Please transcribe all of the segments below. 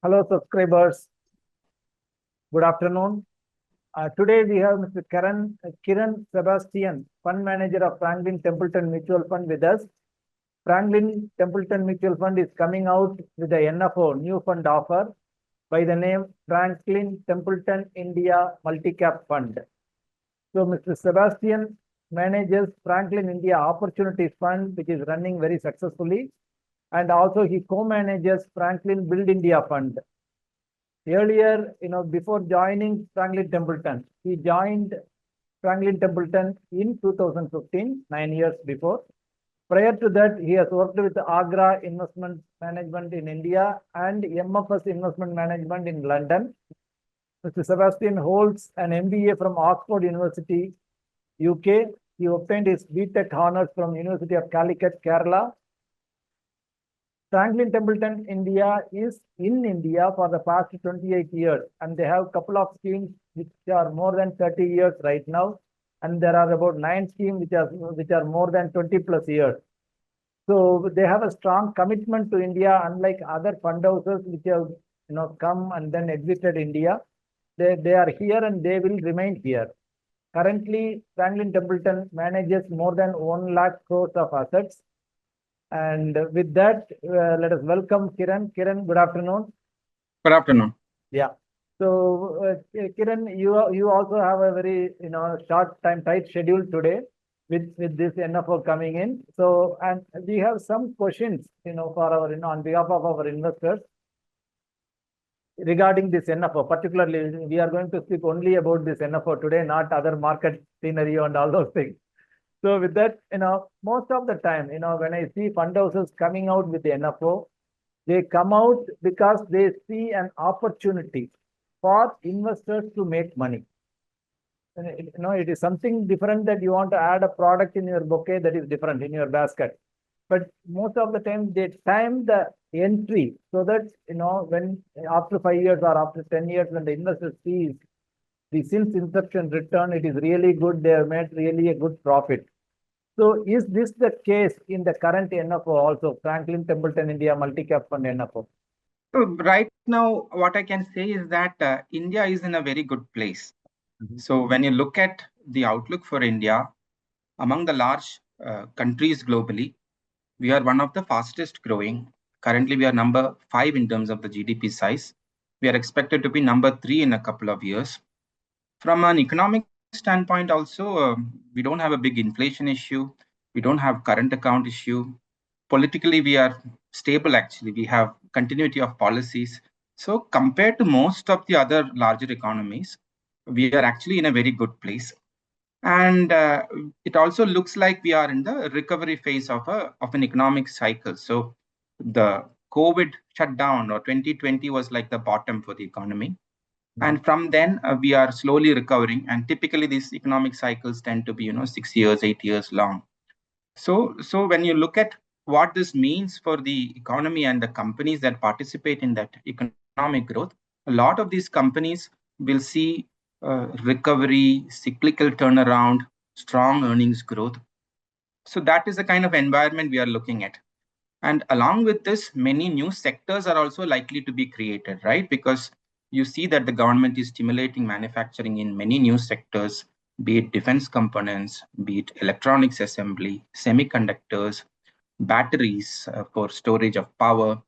Hello, subscribers. Good afternoon. Today we have Mr. Kiran Sebastian, Fund Manager of Franklin Templeton Mutual Fund with us. Franklin Templeton Mutual Fund is coming out with the NFO, new fund offer, by the name Franklin Templeton India Multicap Fund. So Mr. Sebastian manages Franklin India Opportunities Fund, which is running very successfully. And also he co-manages Franklin Build India Fund. Earlier, before joining Franklin Templeton, he joined Franklin Templeton in 2015, 9 years before. Prior to that, he has worked with Agra Investment Management in India and MFS Investment Management in London. Mr. Sebastian holds an MBA from Oxford University, UK. He obtained his BTech honors from University of Calicut, Kerala. Franklin Templeton India is in India for the past 28 years, and they have a couple of schemes which are more than 30 years right now, and there are about 9 schemes which are more than 20 plus years. So they have a strong commitment to India, unlike other fund houses which have come and then exited India. They are here and they will remain here. Currently, Franklin Templeton manages more than 1 lakh crores of assets. And with that, let us welcome Kiran. Kiran, good afternoon. Good afternoon. Yeah. So, Kiran, you also have a very short time tight schedule today with this NFO coming in. So, and we have some questions for our on behalf of our investors regarding this NFO. Particularly, we are going to speak only about this NFO today, not other market scenario and all those things. So with that, most of the time, when I see fund houses coming out with the NFO, they come out because they see an opportunity for investors to make money. And it is something different that you want to add a product in your bouquet that is different in your basket. But most of the time, they time the entry so that, when after 5 years or after 10 years, when the investor sees the since inception return, it is really good. They have made really a good profit. So is this the case in the current NFO also, Franklin Templeton India Multicap Fund NFO? So right now, what I can say is that India is in a very good place. So when you look at the outlook for India, among the large countries globally, we are one of the fastest growing. Currently, we are number 5 in terms of the GDP size. We are expected to be number 3 in a couple of years. From an economic standpoint also, we don't have a big inflation issue. We don't have current account issue. Politically, we are stable actually. We have continuity of policies. So compared to most of the other larger economies, we are actually in a very good place. And it also looks like we are in the recovery phase of an economic cycle. So the COVID shutdown or 2020 was like the bottom for the economy. And from then we are slowly recovering. And typically these economic cycles tend to be, 6 years, 8 years long. So when you look at what this means for the economy and the companies that participate in that economic growth, a lot of these companies will see recovery, cyclical turnaround, strong earnings growth. So that is the kind of environment we are looking at. And along with this, many new sectors are also likely to be created, right? Because you see that the government is stimulating manufacturing in many new sectors, be it defense components, be it electronics assembly, semiconductors, batteries for storage of power,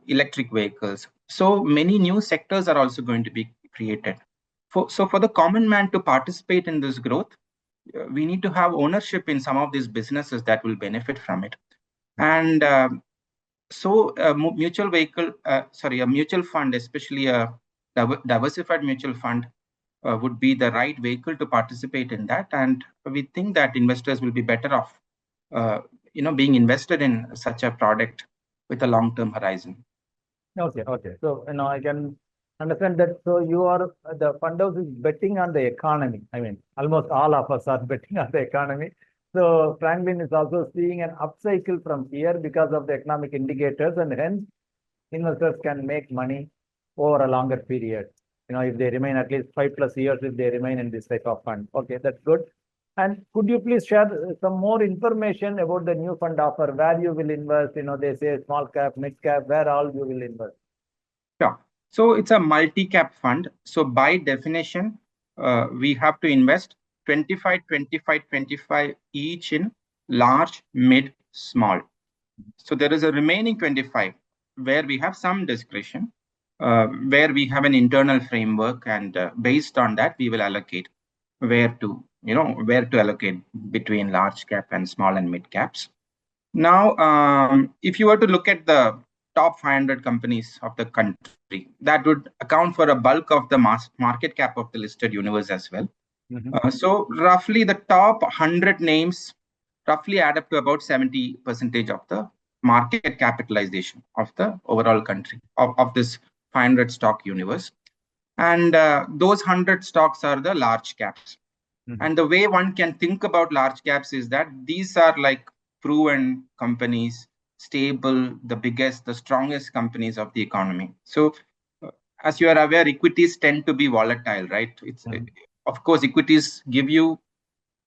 electric vehicles. So many new sectors are also going to be created. So for the common man to participate in this growth, we need to have ownership in some of these businesses that will benefit from it. And so a mutual fund, especially a diversified mutual fund, would be the right vehicle to participate in that. And we think that investors will be better off, being invested in such a product with a long-term horizon. Okay. So, I can understand that. So the fund house is betting on the economy. I mean, almost all of us are betting on the economy. So Franklin is also seeing an upcycle from here because of the economic indicators, and hence investors can make money over a longer period. If they remain at least 5 plus years, if they remain in this type of fund. Okay, that's good. And could you please share some more information about the new fund offer, where you will invest? They say small cap, mid cap, where all you will invest? Sure. So it's a multi-cap fund. So by definition, we have to invest 25, 25, 25 each in large, mid, small. So there is a remaining 25 where we have some discretion, where we have an internal framework, and based on that, we will allocate where to allocate between large cap and small and mid caps. Now, if you were to look at the top 500 companies of the country, that would account for a bulk of the market cap of the listed universe as well. So roughly the top 100 names roughly add up to about 70% of the market capitalization of the overall country of this 500 stock universe. And those 100 stocks are the large caps. And the way one can think about large caps is that these are like proven companies, stable, the biggest, the strongest companies of the economy. So, as you are aware, equities tend to be volatile, right? Of course, equities give you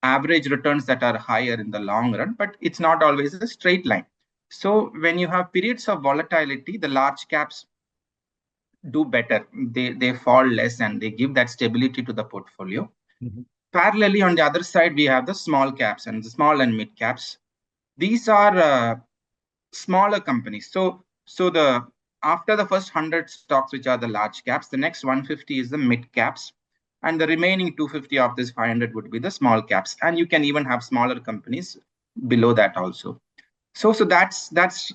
average returns that are higher in the long run, but it's not always a straight line. So, when you have periods of volatility, the large caps do better. They fall less and they give that stability to the portfolio. Parallelly, on the other side, we have the small caps and the small and mid caps. These are smaller companies. So the after the first 100 stocks, which are the large caps, the next 150 is the mid caps, and the remaining 250 of this 500 would be the small caps. And you can even have smaller companies below that also. So that's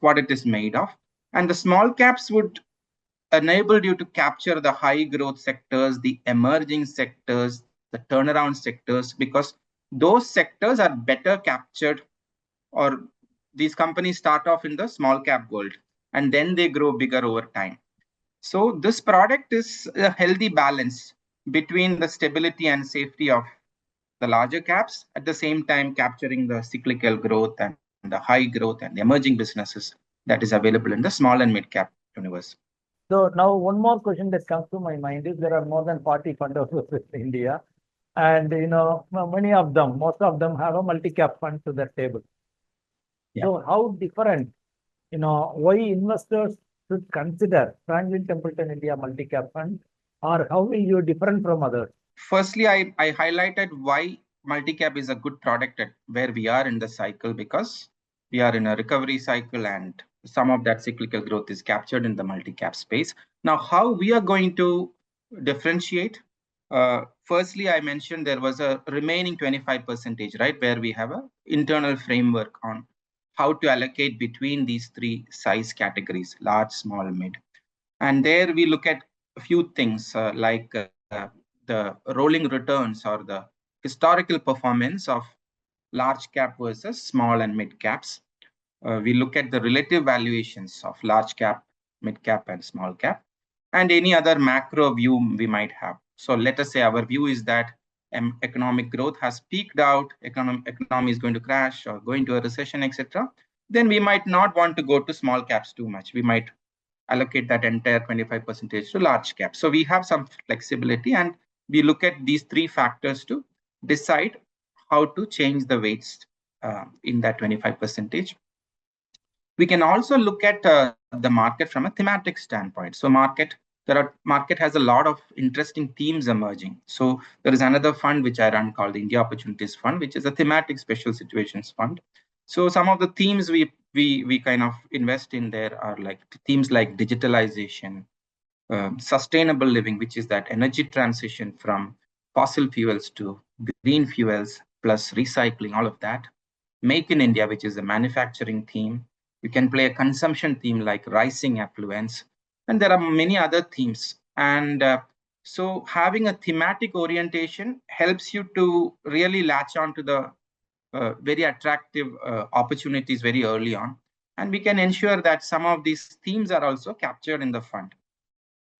what it is made of. And the small caps would enabled you to capture the high growth sectors, the emerging sectors, the turnaround sectors, because those sectors are better captured, or these companies start off in the small cap world and then they grow bigger over time. So this product is a healthy balance between the stability and safety of the larger caps, at the same time capturing the cyclical growth and the high growth and the emerging businesses that is available in the small and mid cap universe. So now one more question that comes to my mind is there are more than 40 fund houses in India, and many of them, most of them have a multi-cap fund to their table. Yeah. So how different, why investors should consider Franklin Templeton India multi-cap fund, or how will you different from others? Firstly, I highlighted why multi-cap is a good product at where we are in the cycle, because we are in a recovery cycle and some of that cyclical growth is captured in the multi-cap space. Now, how we are going to differentiate? Firstly, I mentioned there was a remaining 25%, right, where we have an internal framework on how to allocate between these three size categories: large, small, mid. And there we look at a few things like the rolling returns or the historical performance of large cap versus small and mid caps. We look at the relative valuations of large cap, mid cap, and small cap, and any other macro view we might have. So let us say our view is that economic growth has peaked out, economy is going to crash or go into a recession, etc. Then we might not want to go to small caps too much. We might allocate that entire 25% to large cap. So we have some flexibility, and we look at these three factors to decide how to change the weights in that 25%. We can also look at the market from a thematic standpoint. So market has a lot of interesting themes emerging. So there is another fund which I run called the India Opportunities Fund, which is a thematic special situations fund. So some of the themes we kind of invest in there are like themes like digitalization, sustainable living, which is that energy transition from fossil fuels to green fuels, plus recycling, all of that. Make in India, which is a manufacturing theme. You can play a consumption theme like rising affluence. And there are many other themes. And so having a thematic orientation helps you to really latch on to the very attractive opportunities very early on. And we can ensure that some of these themes are also captured in the fund.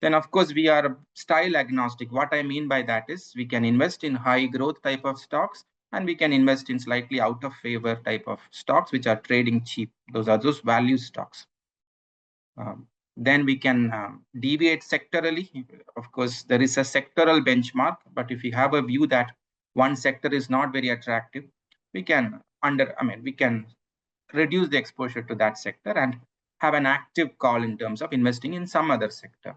Then, of course, we are style agnostic. What I mean by that is we can invest in high growth type of stocks, and we can invest in slightly out of favor type of stocks, which are trading cheap. Those are those value stocks. Then we can deviate sectorally. Of course, there is a sectoral benchmark, but if you have a view that one sector is not very attractive, we can reduce the exposure to that sector and have an active call in terms of investing in some other sector.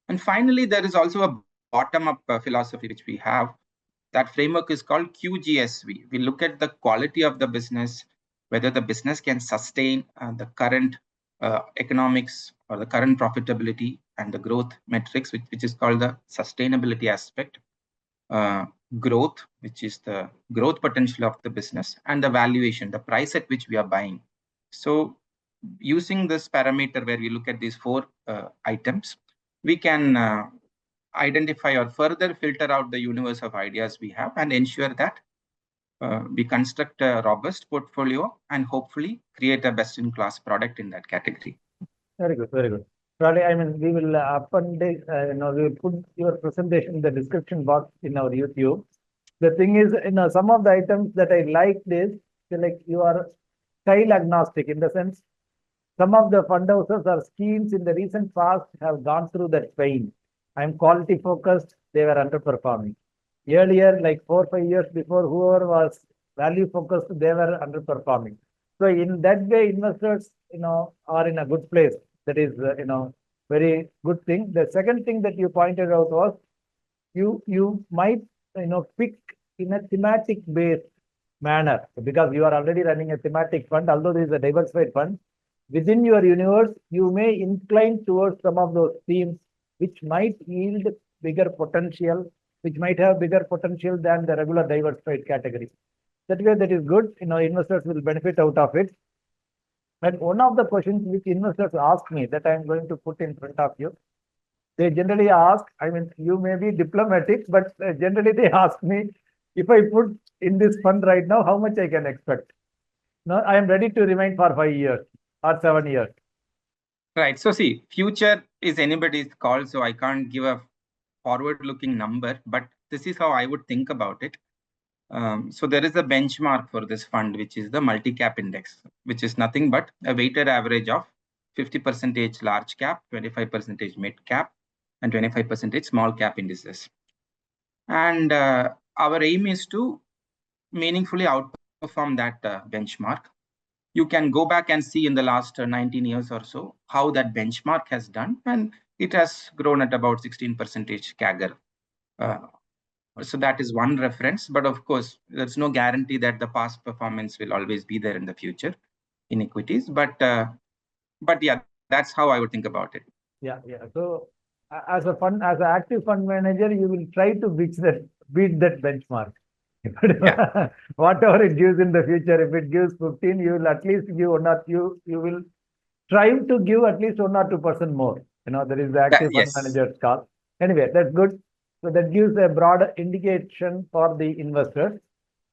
And finally, there is also a bottom-up philosophy which we have. That framework is called QGSV. We look at the quality of the business, whether the business can sustain the current economics or the current profitability and the growth metrics, which is called the sustainability aspect, growth, which is the growth potential of the business, and the valuation, the price at which we are buying. So using this parameter where we look at these four items, we can identify or further filter out the universe of ideas we have and ensure that we construct a robust portfolio and hopefully create a best-in-class product in that category. Very good, very good. Probably, I mean, we will we will put your presentation in the description box in our YouTube. The thing is, some of the items that I like is like you are style agnostic in the sense some of the fund houses or schemes in the recent past have gone through that pain. I'm quality focused, they were underperforming. Earlier, like 4 or 5 years before, whoever was value focused, they were underperforming. So in that way, investors, are in a good place. That is, very good thing. The second thing that you pointed out was you might, pick in a thematic based manner because you are already running a thematic fund, although this is a diversified fund. Within your universe, you may incline towards some of those themes which might yield bigger potential, which might have bigger potential than the regular diversified category. That way, that is good. Investors will benefit out of it. And one of the questions which investors ask me that I'm going to put in front of you, they generally ask, I mean, you may be diplomatic, but generally they ask me, if I put in this fund right now, how much I can expect? No, I am ready to remain for 5 years or 7 years. Right. So see, future is anybody's call, so I can't give a forward-looking number, but this is how I would think about it. So there is a benchmark for this fund, which is the Multicap index, which is nothing but a weighted average of 50% large cap, 25% mid cap, and 25% small cap indices. And our aim is to meaningfully outperform that benchmark. You can go back and see in the last 19 years or so how that benchmark has done, and it has grown at about 16% CAGR. So that is one reference, but of course, there's no guarantee that the past performance will always be there in the future in equities. But yeah, that's how I would think about it. Yeah. So as an active fund manager, you will try to beat that benchmark. Yeah. Whatever it gives in the future, if it gives 15, you will at least give you will strive to give at least 1 or 2% more. There is the active fund manager's call. Anyway, that's good. So that gives a broad indication for the investors.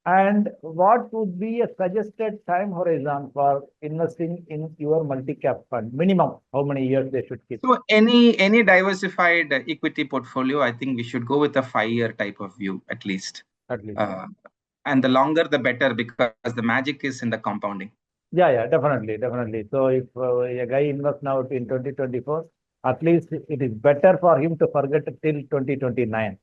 And what would be a suggested time horizon for investing in your multi-cap fund? Minimum, how many years they should keep? So any diversified equity portfolio, I think we should go with a 5-year type of view at least. At least. And the longer the better, because the magic is in the compounding. Yeah, definitely. So if a guy invests now in 2024, at least it is better for him to forget till 2029.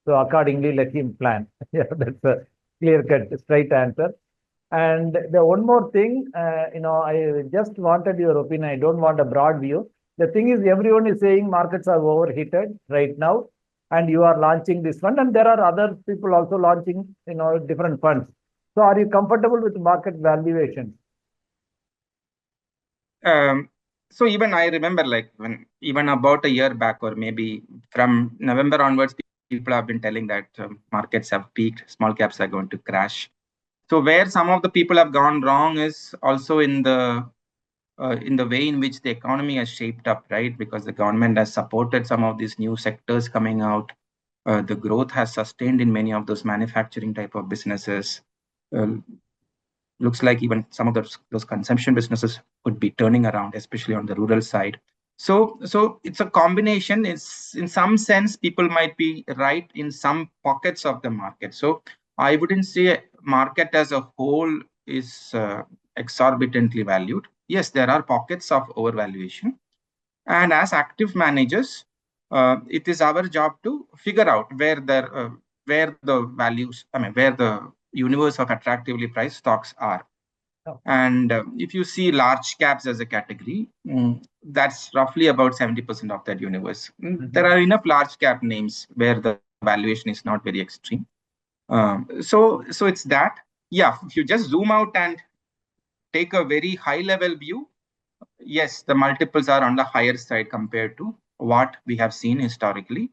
So accordingly, let him plan. Yeah, that's a clear-cut, straight answer. And the one more thing, I just wanted your opinion. I don't want a broad view. The thing is, everyone is saying markets are overheated right now, and you are launching this fund, and there are other people also launching, different funds. So, are you comfortable with market valuation? So even I remember, like even about a year back, or maybe from November onwards, people have been telling that markets have peaked, small caps are going to crash. So where some of the people have gone wrong is also in the way in which the economy has shaped up, right? Because the government has supported some of these new sectors coming out. The growth has sustained in many of those manufacturing type of businesses. Looks like even some of those consumption businesses could be turning around, especially on the rural side. So it's a combination. It's in some sense people might be right in some pockets of the market. So I wouldn't say market as a whole is exorbitantly valued. Yes, there are pockets of overvaluation, and as active managers, it is our job to figure out where the values, where the universe of attractively priced stocks are. Oh. And if you see large caps as a category, that's roughly about 70% of that universe. There are enough large cap names where the valuation is not very extreme. So it's that. Yeah, if you just zoom out and take a very high level view, yes, the multiples are on the higher side compared to what we have seen historically.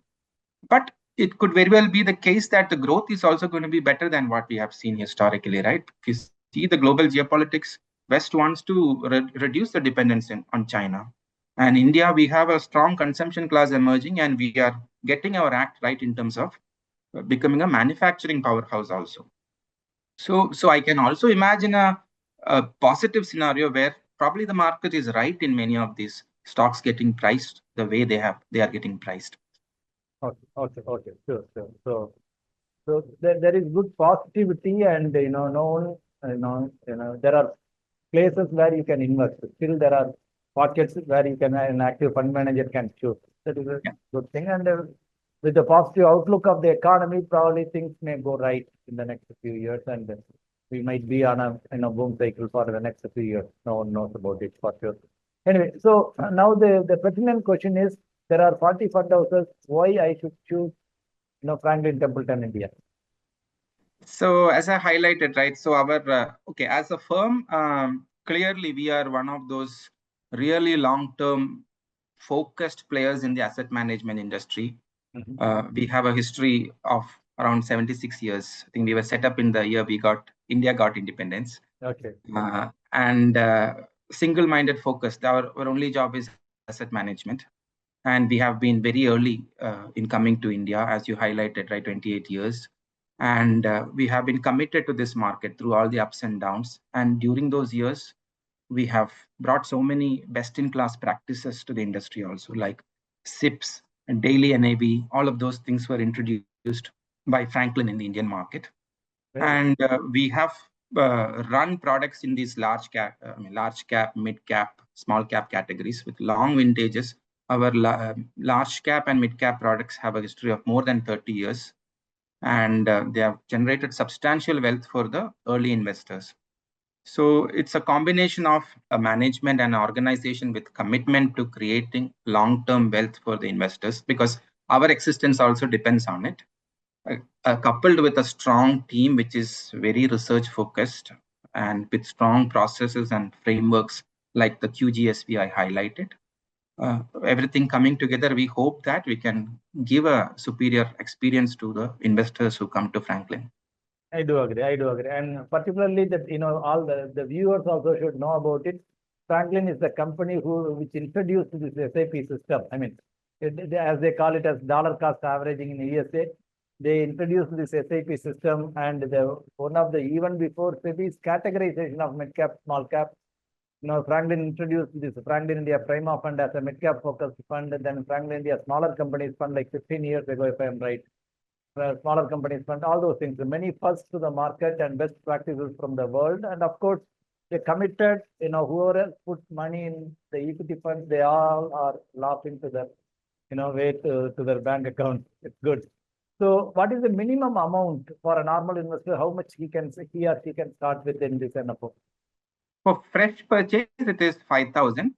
But it could very well be the case that the growth is also going to be better than what we have seen historically, right? If you see the global geopolitics, West wants to reduce the dependence on China. And India, we have a strong consumption class emerging, and we are getting our act right in terms of becoming a manufacturing powerhouse also. So I can also imagine a positive scenario where probably the market is right in many of these stocks getting priced the way they are getting priced. Okay, sure. So there is good positivity, and no one, there are places where you can invest. Still, there are pockets where you can an active fund manager can choose. That is a good thing. And with the positive outlook of the economy, probably things may go right in the next few years, and we might be on a boom cycle for the next few years. No one knows about it for sure. Anyway, so now the pertinent question is: there are 40 fund houses. Why I should choose, Franklin Templeton India? So as I highlighted, right? So our as a firm, clearly we are one of those really long-term focused players in the asset management industry. We have a history of around 76 years. I think we were set up in the year India got independence. Okay. And single-minded focused. Our only job is asset management. And we have been very early in coming to India, as you highlighted, right, 28 years. And we have been committed to this market through all the ups and downs. And during those years, we have brought so many best-in-class practices to the industry also, like SIPs and daily NAV. All of those things were introduced by Franklin in the Indian market. And we have run products in these large cap, mid cap, small cap categories with long vintages. Our large cap and mid cap products have a history of more than 30 years, and they have generated substantial wealth for the early investors. So it's a combination of a management and organization with commitment to creating long-term wealth for the investors, because our existence also depends on it. Coupled with a strong team which is very research focused and with strong processes and frameworks like the QGSP I highlighted. Everything coming together, we hope that we can give a superior experience to the investors who come to Franklin. I do agree. And particularly that, all the viewers also should know about it. Franklin is the company which introduced this SAP system. I mean, as they call it as dollar cost averaging in ESA, they introduced this SAP system, and even before SEBI's categorization of mid cap, small cap, Franklin introduced this Franklin India Prima Fund as a mid cap focused fund, and then Franklin India Smaller Companies Fund like 15 years ago, if I am right. Smaller companies fund, all those things, many firsts to the market and best practices from the world. And of course, they committed, whoever else put money in the equity funds, they all are laughing to their, way to their bank account. It's good. So what is the minimum amount for a normal investor? How much he or she can start with in this NFO? For fresh purchase, it is 5,000.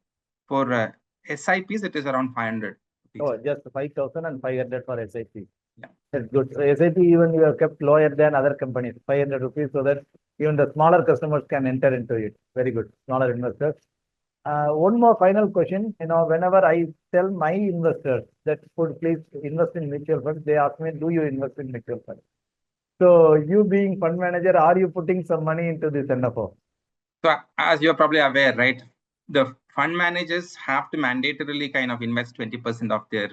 For SIPs, it is around 500. Oh, just 5,000 and 500 for SIP. Yeah. That's good. So SIP even you have kept lower than other companies, 500 rupees, so that even the smaller customers can enter into it. Very good. Smaller investors. One more final question. Whenever I tell my investors that would please invest in mutual funds, they ask me, do you invest in mutual funds? So you being fund manager, are you putting some money into this NFO? So as you're probably aware, right, the fund managers have to mandatorily kind of invest 20% of their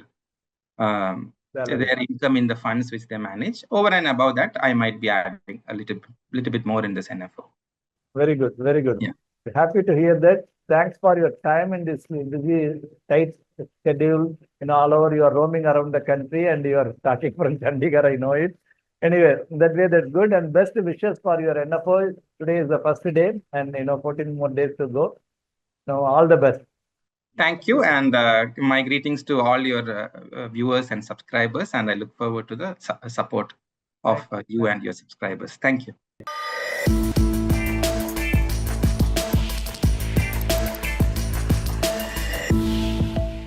income in the funds which they manage. Over and above that, I might be adding a little bit more in this NFO. Very good. Yeah. Happy to hear that. Thanks for your time in this busy, tight schedule. All over you are roaming around the country, and you are starting from Chandigarh, I know it. Anyway, that way that's good, and best wishes for your NFO. Today is the first day, and 14 more days to go. Now, all the best. Thank you, and my greetings to all your viewers and subscribers, and I look forward to the support of you and your subscribers. Thank you.